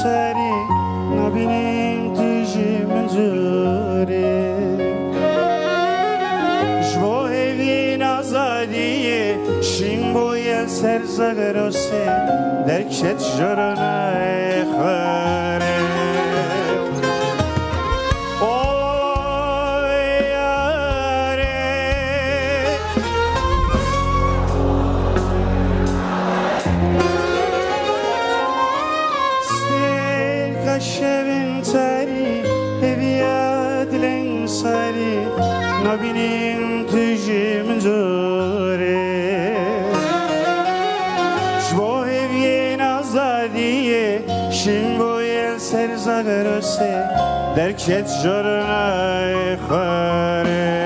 سری نبینیم تیجی منظوری جوا هیوین آزادیه شیم بوی سر زغروسی درکشت جرنای خاره شبین تری هویت لنگ سری نبینیم تیجی منظوری شبا هویین آزادیه شیم بوی سر زغروسی درکشت جرنای خاره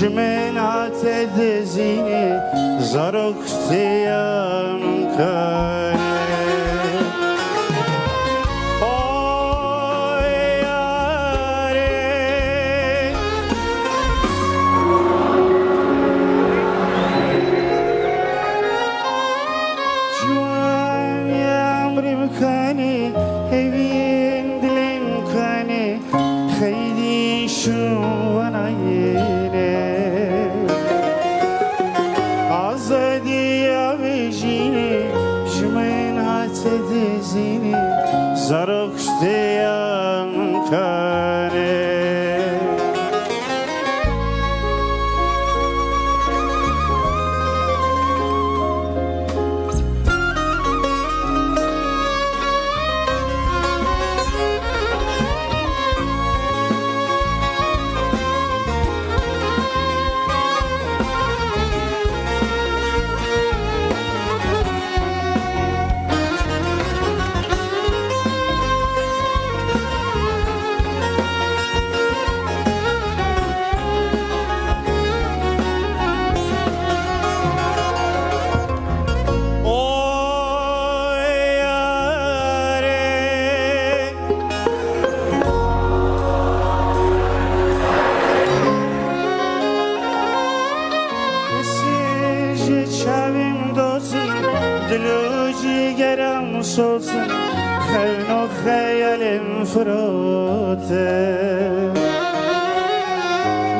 جمن عتد زینی زارق سیام کنی آی یاری جوان یامرم کنی هوین دلم کنی خیلی شوانایی زینی زارق سیام کنی دلو جیگرم سوزن خیل و خیالم فروته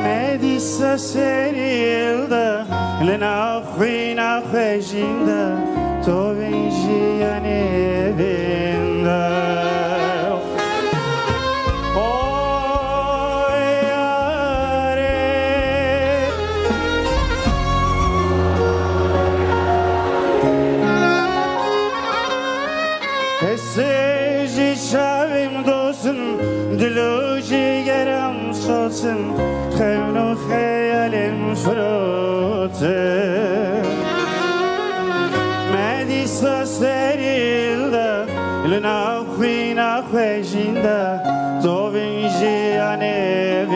مدیسا سریلده لناخوی نخوشینده تو بینجی یعنی بینده Seci çavim dostum, dilo ciğerim soğusun, Xevnu hayalim frote. Medisa serilde, Lina xwina xwejinde, To vinci ane